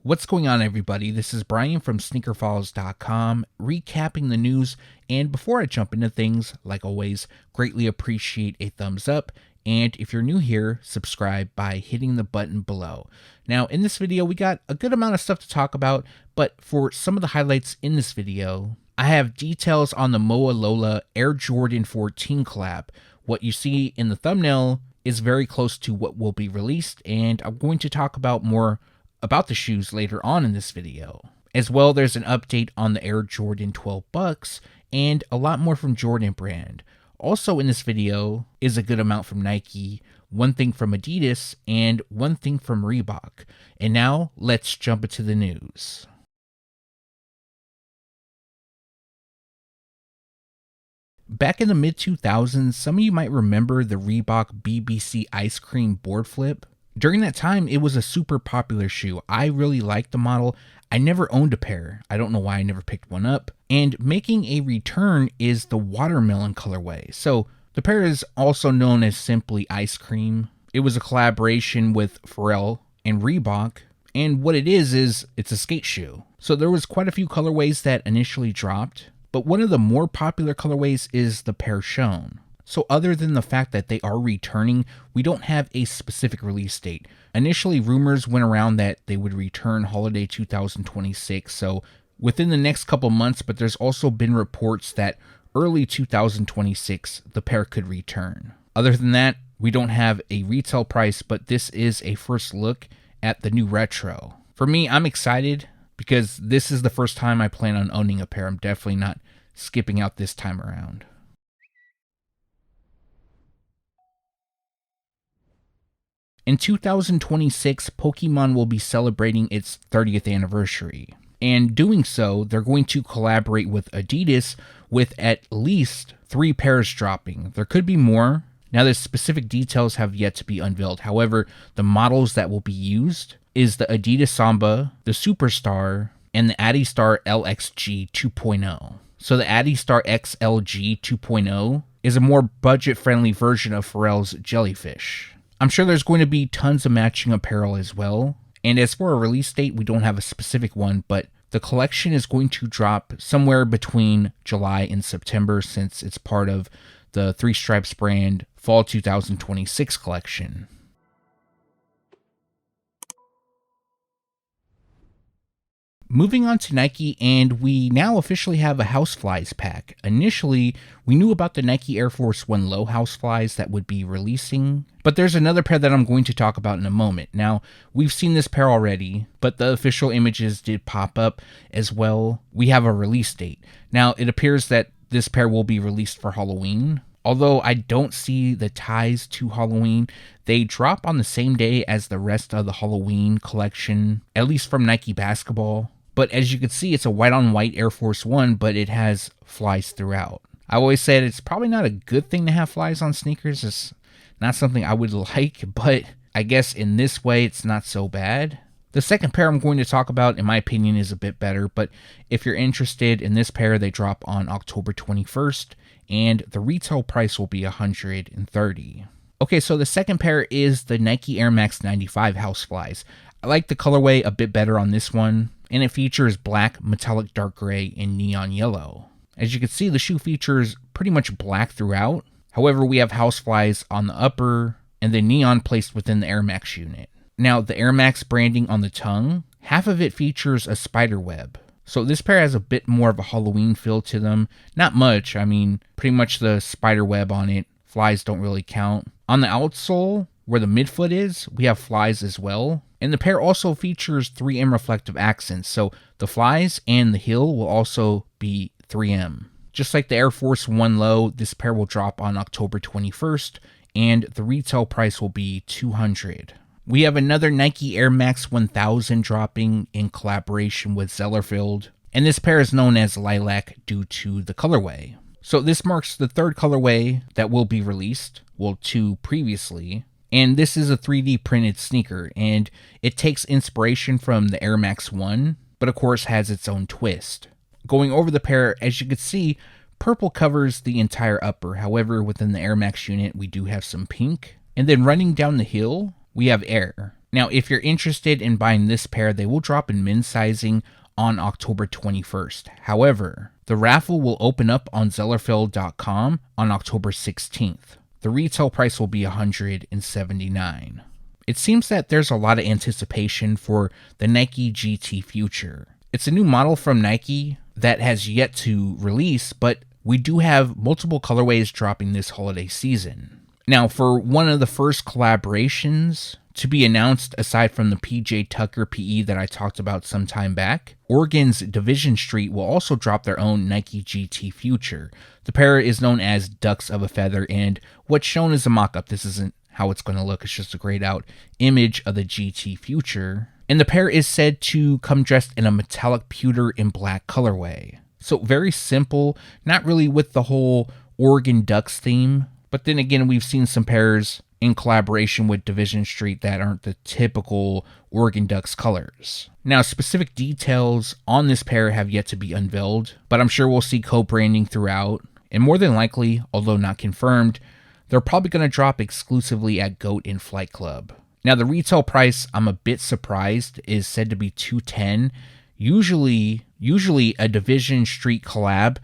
What's going on, everybody? This is Bryant from SneakerFiles.com, recapping the news. And before I jump into things, like always, greatly appreciate a thumbs up. And if you're new here, subscribe by hitting the button below. Now, in this video, we got a good amount of stuff to talk about, but for some of the highlights in this video, I have details on the Mowalola Air Jordan 14 collab. What you see in the thumbnail is very close to what will be released, and I'm going to talk about more about the shoes later on in this video. As well, there's an update on the Air Jordan 12 bucks and a lot more from Jordan brand. Also in this video is a good amount from Nike, one thing from ADIDAS, and one thing from Reebok. And now let's jump into the news. Back in the mid-2000s, some of you might remember the Reebok BBC Ice Cream board flip. During that time, it was a super popular shoe. I really liked the model. I never owned a pair. I don't know why I never picked one up. And making a return is the watermelon colorway. So the pair is also known as simply Ice Cream. It was a collaboration with Apparel and Reebok. And what it is it's a skate shoe. So there was quite a few colorways that initially dropped. But one of the more popular colorways is the pair shown. So other than the fact that they are returning, we don't have a specific release date. Initially, rumors went around that they would return holiday 2026, so within the next couple months, but there's also been reports that early 2026, the pair could return. Other than that, we don't have a retail price, but this is a first look at the new retro. For me, I'm excited because this is the first time I plan on owning a pair. I'm definitely not skipping out this time around. In 2026, Pokémon will be celebrating its 30th anniversary. And doing so, they're going to collaborate with ADIDAS with at least 3 pairs dropping. There could be more. Now, the specific details have yet to be unveiled. However, the models that will be used is the Adidas Samba, the Superstar, and the Adistar LXG 2.0. So the Adistar XLG 2.0 is a more budget-friendly version of Pharrell's Jellyfish. I'm sure there's going to be tons of matching apparel as well. And as for a release date, we don't have a specific one, but the collection is going to drop somewhere between July and September since it's part of the Three Stripes brand Fall 2026 collection. Moving on to Nike, and we now officially have a Houseflies pack. Initially, we knew about the Nike Air Force 1 Low Houseflies that would be releasing, but there's another pair that I'm going to talk about in a moment. Now, we've seen this pair already, but the official images did pop up as well. We have a release date. Now, it appears that this pair will be released for Halloween. Although I don't see the ties to Halloween, they drop on the same day as the rest of the Halloween collection, at least from Nike Basketball. But as you can see, it's a white-on-white Air Force 1, but it has flies throughout. I always said it's probably not a good thing to have flies on sneakers. It's not something I would like, but I guess in this way, it's not so bad. The second pair I'm going to talk about, in my opinion, is a bit better, but if you're interested in this pair, they drop on October 21st, and the retail price will be $130. Okay, so the second pair is the Nike Air Max 95 Houseflies. I like the colorway a bit better on this one, and it features black, metallic dark gray, and neon yellow. As you can see, the shoe features pretty much black throughout. However, we have Houseflies on the upper, and the neon placed within the Air Max unit. Now, the Air Max branding on the tongue, half of it features a spider web. So this pair has a bit more of a Halloween feel to them. Not much, I mean, pretty much the spider web on it. Flies don't really count. On the outsole, where the midfoot is, we have flies as well. And the pair also features 3M reflective accents, so the flies and the heel will also be 3M. Just like the Air Force 1 Low, this pair will drop on October 21st, and the retail price will be $200. We have another Nike Air Max 1000 dropping in collaboration with Zellerfield, and this pair is known as Lilac due to the colorway. So this marks the third colorway that will be released, well, 2 previously. And this is a 3D printed sneaker, and it takes inspiration from the Air Max 1, but of course has its own twist. Going over the pair, as you can see, purple covers the entire upper. However, within the Air Max unit, we do have some pink. And then running down the heel, we have air. Now, if you're interested in buying this pair, they will drop in men's sizing on October 21st. However, the raffle will open up on SneakerFiles.com on October 16th. The retail price will be $179. It seems that there's a lot of anticipation for the Nike GT Future. It's a new model from Nike that has yet to release, but we do have multiple colorways dropping this holiday season. Now, for one of the first collaborations to be announced, aside from the PJ Tucker PE that I talked about some time back, Oregon's Division Street will also drop their own Nike GT Future. The pair is known as Ducks of a Feather, and what's shown is a mock-up. This isn't how it's going to look. It's just a grayed out image of the GT Future. And the pair is said to come dressed in a metallic pewter and black colorway. So very simple, not really with the whole Oregon Ducks theme. But then again, we've seen some pairs in collaboration with Division Street that aren't the typical Oregon Ducks colors. Now, specific details on this pair have yet to be unveiled, but I'm sure we'll see co-branding throughout. And more than likely, although not confirmed, they're probably going to drop exclusively at GOAT and Flight Club. Now, the retail price, I'm a bit surprised, is said to be $210. Usually a Division Street collab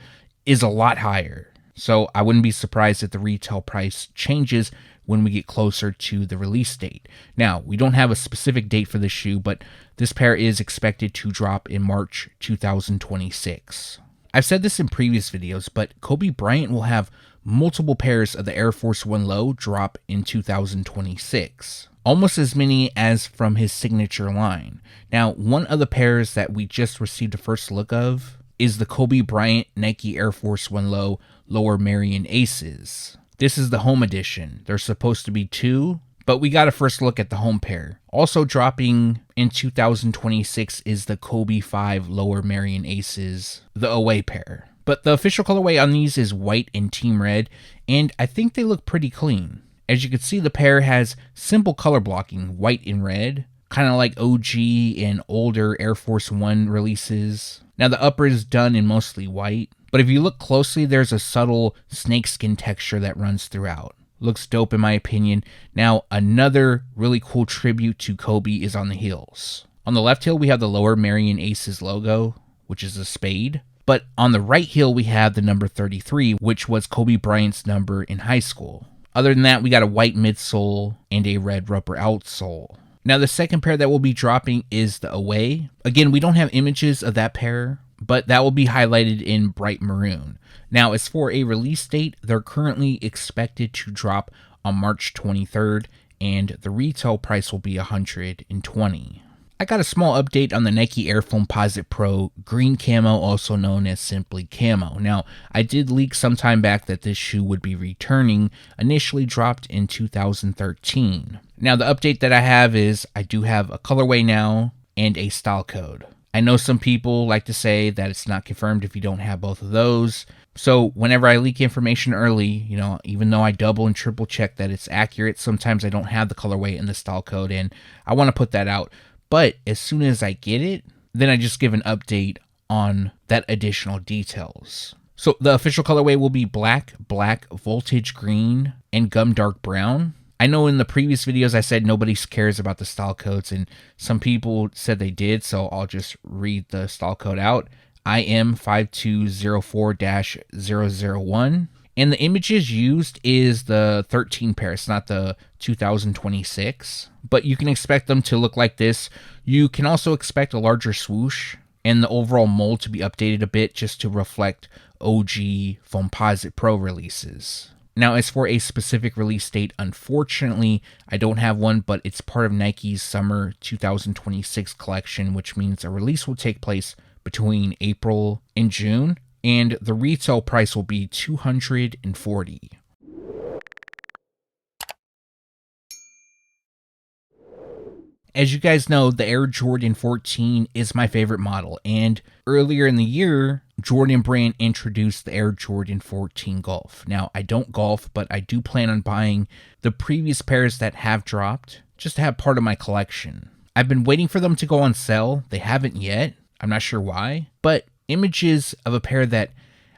is a lot higher. So I wouldn't be surprised if the retail price changes when we get closer to the release date. Now, we don't have a specific date for this shoe, but this pair is expected to drop in March 2026. I've said this in previous videos, but Kobe Bryant will have multiple pairs of the Air Force One Low drop in 2026. Almost as many as from his signature line. Now, one of the pairs that we just received a first look of is the Kobe Bryant Nike Air Force One Low Lower Merion Aces. This is the home edition. There's supposed to be two, but we got a first look at the home pair. Also dropping in 2026 is the Kobe 5 Lower Merion Aces, the away pair. But the official colorway on these is white and team red, and I think they look pretty clean. As you can see, the pair has simple color blocking, white and red, kind of like OG and older Air Force One releases. Now the upper is done in mostly white, but if you look closely, there's a subtle snakeskin texture that runs throughout. Looks dope in my opinion. Now another really cool tribute to Kobe is on the heels. On the left heel, we have the Lower Merion Aces logo, which is a spade. But on the right heel, we have the number 33, which was Kobe Bryant's number in high school. Other than that, we got a white midsole and a red rubber outsole. Now, the second pair that we'll be dropping is the Away. Again, we don't have images of that pair, but that will be highlighted in bright maroon. Now, as for a release date, they're currently expected to drop on March 23rd, and the retail price will be $120. I got a small update on the Nike Air Foamposite Pro Green Camo, also known as simply Camo. Now, I did leak some time back that this shoe would be returning, initially dropped in 2013. Now, the update that I have is I do have a colorway now and a style code. I know some people like to say that it's not confirmed if you don't have both of those. So whenever I leak information early, even though I double and triple check that it's accurate, sometimes I don't have the colorway and the style code, and I want to put that out. But as soon as I get it, then I just give an update on that additional details. So the official colorway will be black, voltage green, and gum dark brown. I know in the previous videos I said nobody cares about the style codes, and some people said they did, so I'll just read the style code out. IM 5204-001. And the images used is the 13 pair. It's not the 2026. But you can expect them to look like this. You can also expect a larger swoosh and the overall mold to be updated a bit just to reflect OG Foamposite Pro releases. Now, as for a specific release date, unfortunately, I don't have one, but it's part of Nike's Summer 2026 collection, which means a release will take place between April and June. And the retail price will be $240. As you guys know, the Air Jordan 14 is my favorite model, and earlier in the year, Jordan Brand introduced the Air Jordan 14 Golf. Now, I don't golf, but I do plan on buying the previous pairs that have dropped, just to have part of my collection. I've been waiting for them to go on sale. They haven't yet. I'm not sure why, but images of a pair that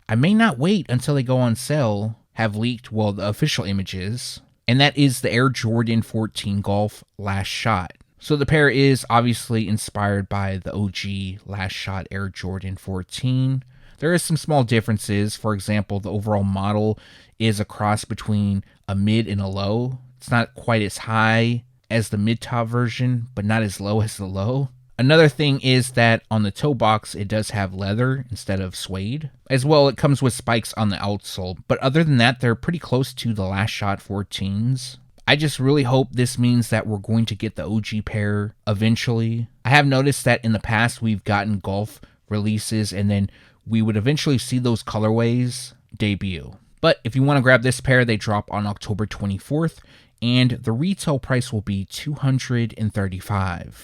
I may not wait until they go on sale have leaked, the official images, and that is the Air Jordan 14 Golf Last Shot. So the pair is obviously inspired by the OG Last Shot Air Jordan 14. There is some small differences. For example, the overall model is a cross between a mid and a low. It's not quite as high as the mid-top version, but not as low as the low. Another thing is that on the toe box, it does have leather instead of suede. As well, it comes with spikes on the outsole. But other than that, they're pretty close to the Last Shot 14s. I just really hope this means that we're going to get the OG pair eventually. I have noticed that in the past we've gotten golf releases and then we would eventually see those colorways debut. But if you want to grab this pair, they drop on October 24th and the retail price will be $235.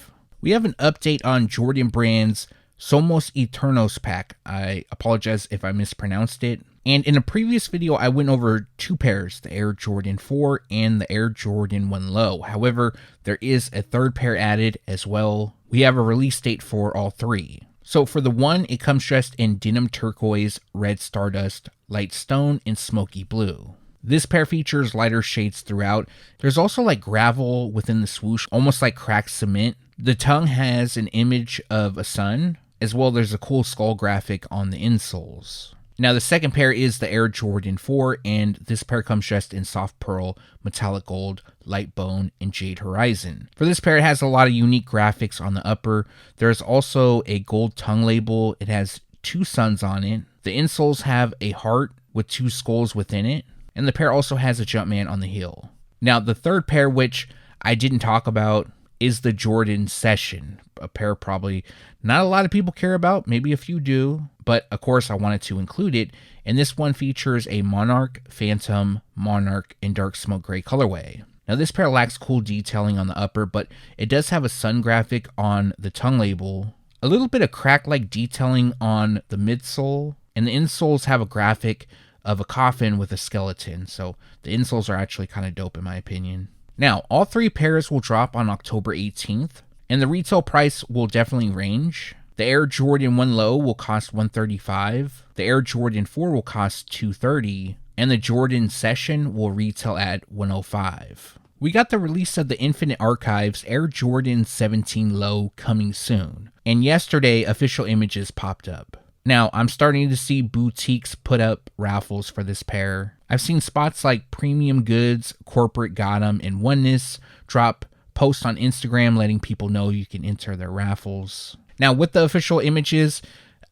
We have an update on Jordan Brand's Somos Eternos pack. I apologize if I mispronounced it. And in a previous video, I went over two pairs, the Air Jordan 4 and the Air Jordan 1 Low. However, there is a third pair added as well. We have a release date for all three. So for the one, it comes dressed in denim turquoise, red stardust, light stone, and smoky blue. This pair features lighter shades throughout. There's also like gravel within the swoosh, almost like cracked cement. The tongue has an image of a sun, as well there's a cool skull graphic on the insoles. Now the second pair is the Air Jordan 4, and this pair comes dressed in soft pearl, metallic gold, light bone, and jade horizon. For this pair, it has a lot of unique graphics on the upper. There's also a gold tongue label. It has two suns on it. The insoles have a heart with two skulls within it, and the pair also has a Jumpman on the heel. Now the third pair, which I didn't talk about, is the Jordan Session, a pair probably not a lot of people care about, maybe a few do, but of course I wanted to include it, and this one features a Monarch, Phantom, Monarch, and Dark Smoke Gray colorway. Now this pair lacks cool detailing on the upper, but it does have a sun graphic on the tongue label, a little bit of crack-like detailing on the midsole, and the insoles have a graphic of a coffin with a skeleton, so the insoles are actually kind of dope in my opinion. Now, all three pairs will drop on October 18th, and the retail price will definitely range. The Air Jordan 1 Low will cost $135, the Air Jordan 4 will cost $230, and the Jordan Session will retail at $105. We got the release of the Infinite Archives Air Jordan 17 Low coming soon, and yesterday official images popped up. Now, I'm starting to see boutiques put up raffles for this pair. I've seen spots like Premium Goods, Corporate Got 'em, and Oneness drop posts on Instagram letting people know you can enter their raffles. Now, with the official images,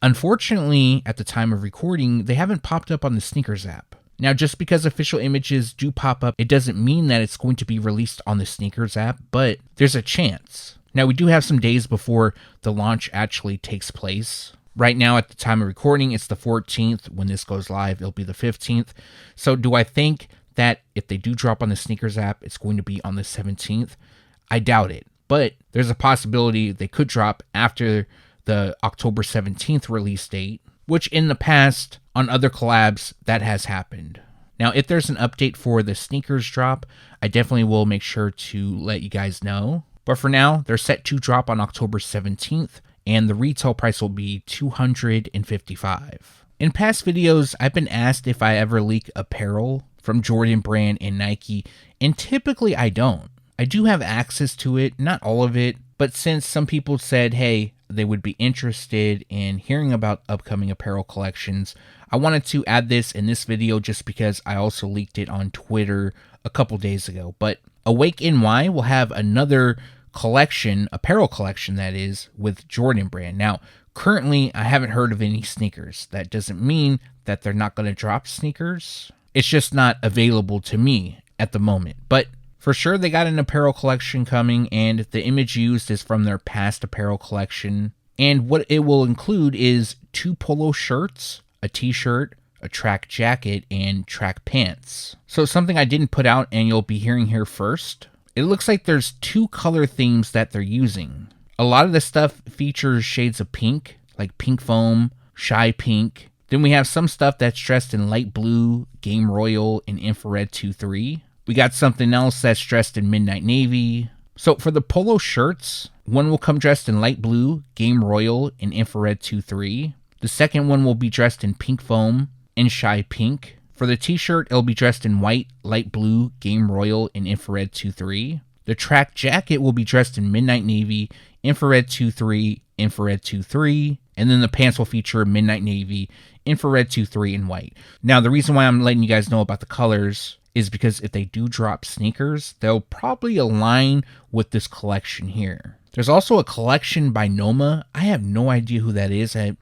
unfortunately, at the time of recording, they haven't popped up on the Sneakers app. Now, just because official images do pop up, it doesn't mean that it's going to be released on the Sneakers app, but there's a chance. Now, we do have some days before the launch actually takes place. Right now, at the time of recording, it's the 14th. When this goes live, it'll be the 15th. So do I think that if they do drop on the Sneakers app, it's going to be on the 17th? I doubt it. But there's a possibility they could drop after the October 17th release date, which in the past, on other collabs, that has happened. Now, if there's an update for the Sneakers drop, I definitely will make sure to let you guys know. But for now, they're set to drop on October 17th. And the retail price will be $255. In past videos, I've been asked if I ever leak apparel from Jordan Brand and Nike, and typically I don't. I do have access to it, not all of it, but since some people said, hey, they would be interested in hearing about upcoming apparel collections, I wanted to add this in this video just because I also leaked it on Twitter a couple days ago. But Awake NY will have another collection, apparel collection that is, with Jordan Brand. Now, currently, I haven't heard of any sneakers. That doesn't mean that they're not going to drop sneakers. It's just not available to me at the moment. But for sure, they got an apparel collection coming, and the image used is from their past apparel collection. And what it will include is 2 polo shirts, a t-shirt, a track jacket, and track pants. So something I didn't put out and you'll be hearing here first. It looks like there's 2 color themes that they're using. A lot of the stuff features shades of pink, like pink foam, shy pink. Then we have some stuff that's dressed in light blue, game royal, and infrared 2-3. We got something else that's dressed in midnight navy. So for the polo shirts, one will come dressed in light blue, game royal, and infrared 2-3. The second one will be dressed in pink foam and shy pink. For the t-shirt, it'll be dressed in white, light blue, game royal, and infrared 2-3. The track jacket will be dressed in Midnight Navy, Infrared 2-3, Infrared 2-3, and then the pants will feature Midnight Navy, Infrared 2-3, and white. Now, the reason why I'm letting you guys know about the colors is because if they do drop sneakers, they'll probably align with this collection here. There's also a collection by Noma. I have no idea who that is. I'm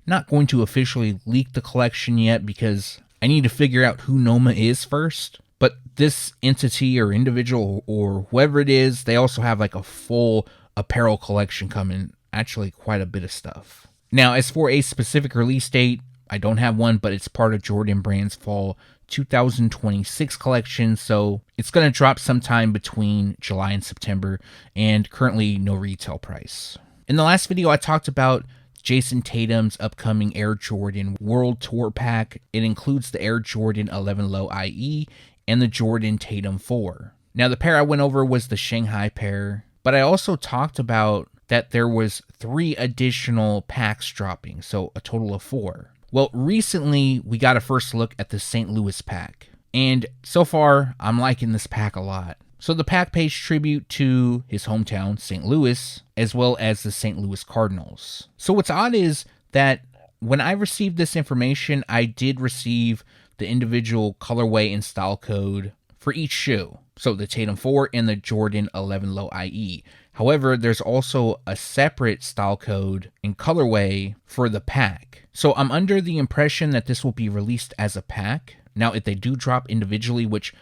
not going to officially leak the collection yet because I need to figure out who Noma is first. But this entity or individual or whoever it is, they also have like a full apparel collection coming. Actually, quite a bit of stuff. Now, as for a specific release date, I don't have one, but it's part of Jordan Brand's fall 2026 collection. So it's going to drop sometime between July and September, and currently no retail price. In the last video, I talked about Jayson Tatum's upcoming Air Jordan World Tour pack. It includes the Air Jordan 11 Low IE and the Jordan Tatum 4. Now, the pair I went over was the Shanghai pair, but I also talked about that there was 3 additional packs dropping, so a total of 4. Well, recently we got a first look at the St. Louis pack, and so far I'm liking this pack a lot. So the pack pays tribute to his hometown, St. Louis, as well as the St. Louis Cardinals. So what's odd is that when I received this information, I did receive the individual colorway and style code for each shoe. So the Tatum 4 and the Jordan 11 Low IE. However, there's also a separate style code and colorway for the pack. So I'm under the impression that this will be released as a pack. Now, if they do drop individually, which,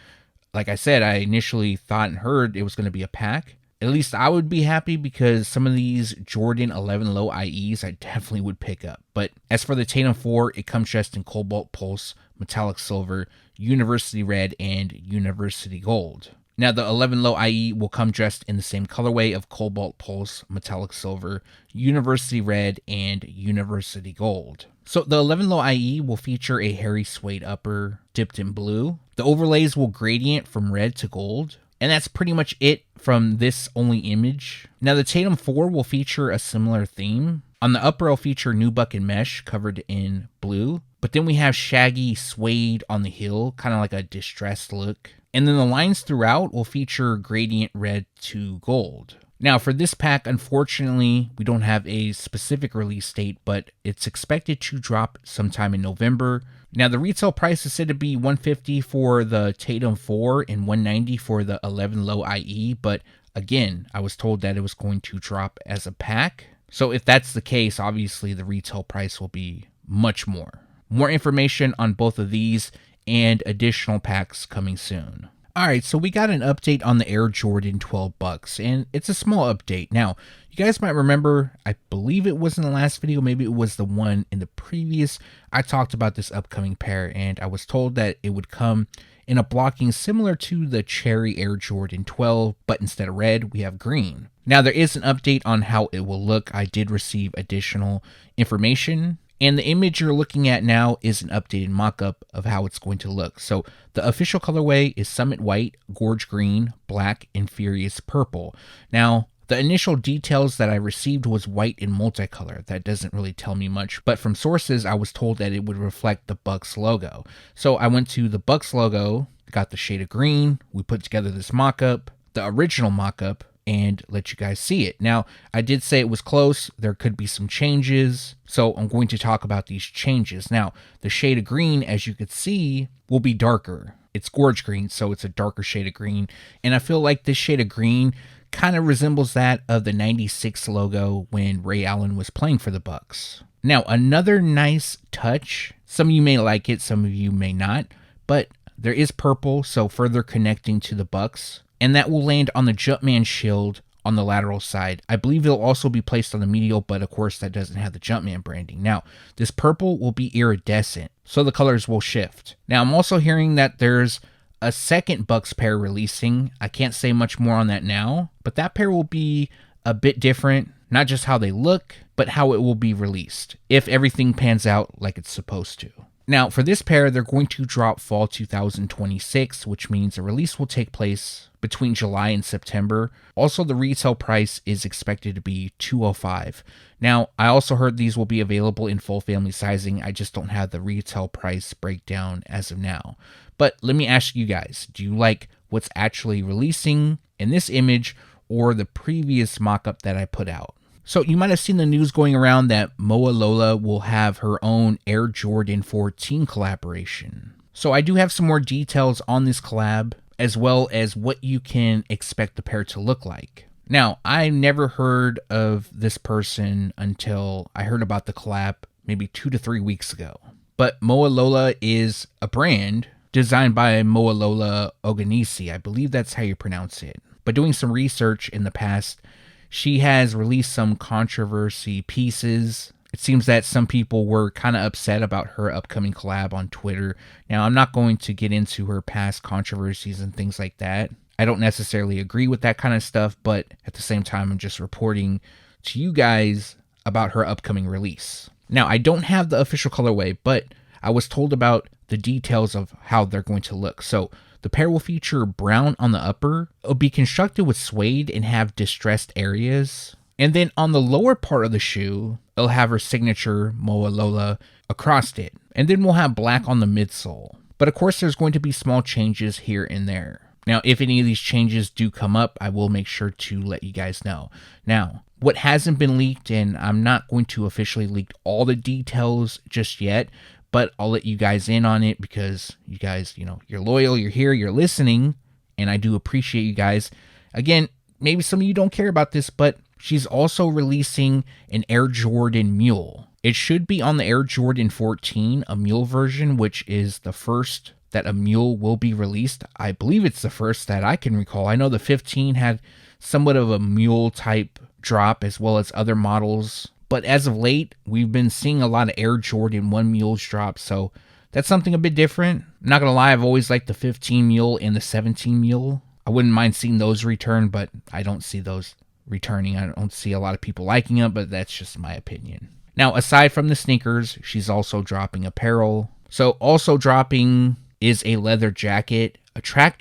like I said, I initially thought and heard it was going to be a pack, at least I would be happy because some of these Jordan 11 Low IEs I definitely would pick up. But as for the Tatum 4, it comes dressed in Cobalt Pulse, Metallic Silver, University Red, and University Gold. Now, the 11 Low IE will come dressed in the same colorway of Cobalt Pulse, Metallic Silver, University Red, and University Gold. So the 11 Low IE will feature a hairy suede upper dipped in blue. The overlays will gradient from red to gold. And that's pretty much it from this only image. Now, the Tatum 4 will feature a similar theme. On the upper, it'll feature nubuck and mesh covered in blue. But then we have shaggy suede on the heel, kind of like a distressed look. And then the lines throughout will feature gradient red to gold. Now, for this pack, unfortunately, we don't have a specific release date, but it's expected to drop sometime in November. Now, the retail price is said to be $150 for the Tatum 4 and $190 for the 11 Low IE, but again, I was told that it was going to drop as a pack. So if that's the case, obviously the retail price will be much more. More information on both of these and additional packs coming soon. Alright, so we got an update on the Air Jordan 12 bucks, and it's a small update. Now, you guys might remember, I believe it was in the last video, maybe it was the one in the previous, I talked about this upcoming pair, and I was told that it would come in a blocking similar to the Cherry Air Jordan 12, but instead of red, we have green. Now, there is an update on how it will look. I did receive additional information. And the image you're looking at now is an updated mock-up of how it's going to look. So the official colorway is Summit White, Gorge Green, Black, and Furious Purple. Now, the initial details that I received was white and multicolor. That doesn't really tell me much, but from sources, I was told that it would reflect the Bucks logo. So I went to the Bucks logo, got the shade of green, we put together this mock-up, the original mock-up, and let you guys see it. Now, I did say it was close. There could be some changes, so I'm going to talk about these changes. Now, the shade of green, as you could see, will be darker. It's Gorge Green, so it's a darker shade of green, and I feel like this shade of green kind of resembles that of the 96 logo when Ray Allen was playing for the Bucks. Now, another nice touch, some of you may like it, some of you may not, but there is purple, so further connecting to the Bucks. And that will land on the Jumpman shield on the lateral side. I believe it'll also be placed on the medial, but of course that doesn't have the Jumpman branding. Now, this purple will be iridescent, so the colors will shift. Now, I'm also hearing that there's a second Bucks pair releasing. I can't say much more on that now, but that pair will be a bit different, not just how they look, but how it will be released, if everything pans out like it's supposed to. Now, for this pair, they're going to drop fall 2026, which means the release will take place between July and September. Also, the retail price is expected to be $205. Now, I also heard these will be available in full family sizing. I just don't have the retail price breakdown as of now. But let me ask you guys, do you like what's actually releasing in this image or the previous mock-up that I put out. So you might have seen the news going around that Mowalola will have her own Air Jordan 14 collaboration. So I do have some more details on this collab, as well as what you can expect the pair to look like. Now, I never heard of this person until I heard about the collab maybe 2 to 3 weeks ago. But Mowalola is a brand designed by Mowalola Oganisi. I believe that's how you pronounce it. But doing some research in the past, she has released some controversy pieces. It seems that some people were kind of upset about her upcoming collab on Twitter. Now, I'm not going to get into her past controversies and things like that. I don't necessarily agree with that kind of stuff, but at the same time, I'm just reporting to you guys about her upcoming release. Now, I don't have the official colorway, but I was told about the details of how they're going to look. So the pair will feature brown on the upper. It'll be constructed with suede and have distressed areas. And then on the lower part of the shoe, it'll have her signature Mowalola across it. And then we'll have black on the midsole. But of course, there's going to be small changes here and there. Now, if any of these changes do come up, I will make sure to let you guys know. Now, what hasn't been leaked, and I'm not going to officially leak all the details just yet, but I'll let you guys in on it because you guys, you're loyal, you're here, you're listening, and I do appreciate you guys. Again, maybe some of you don't care about this, but she's also releasing an Air Jordan Mule. It should be on the Air Jordan 14, a mule version, which is the first that a mule will be released. I believe it's the first that I can recall. I know the 15 had somewhat of a mule type drop as well as other models. But as of late, we've been seeing a lot of Air Jordan 1 mules drop. So that's something a bit different. I'm not going to lie, I've always liked the 15 mule and the 17 mule. I wouldn't mind seeing those return, but I don't see those returning. I don't see a lot of people liking them, but that's just my opinion. Now, aside from the sneakers, she's also dropping apparel. So also dropping is a leather jacket, a track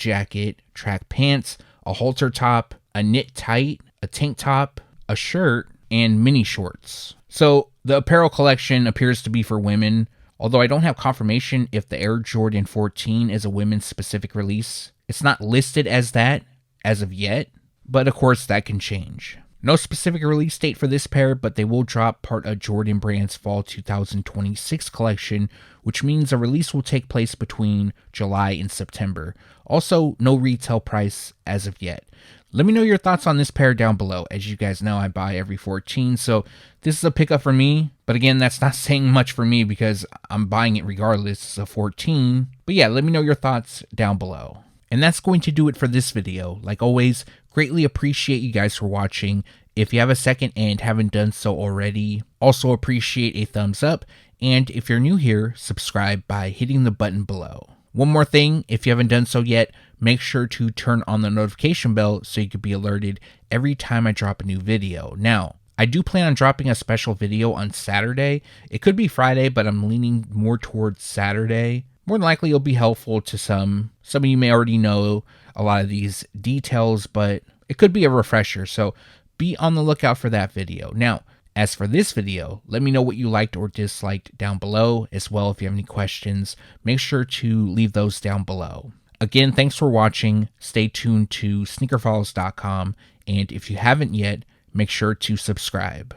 pants, a halter top, a knit tight, a tank top, a shirt, and mini shorts. So the apparel collection appears to be for women, although I don't have confirmation if the Air Jordan 14 is a women's specific release. It's not listed as that as of yet, but of course that can change. No specific release date for this pair, but they will drop part of Jordan Brand's Fall 2026 collection, which means a release will take place between July and September. Also, no retail price as of yet. Let me know your thoughts on this pair down below. As you guys know, I buy every 14, so this is a pickup for me. But again, that's not saying much for me because I'm buying it regardless. It's a 14. But yeah, let me know your thoughts down below. And that's going to do it for this video. Like always, greatly appreciate you guys for watching. If you have a second and haven't done so already, also appreciate a thumbs up. And if you're new here, subscribe by hitting the button below. One more thing, if you haven't done so yet, make sure to turn on the notification bell so you can be alerted every time I drop a new video. Now, I do plan on dropping a special video on Saturday. It could be Friday, but I'm leaning more towards Saturday. More than likely, it'll be helpful to some. Some of you may already know a lot of these details, but it could be a refresher. So be on the lookout for that video. Now, as for this video, let me know what you liked or disliked down below. As well, if you have any questions, make sure to leave those down below. Again, thanks for watching. Stay tuned to SneakerFiles.com. And if you haven't yet, make sure to subscribe.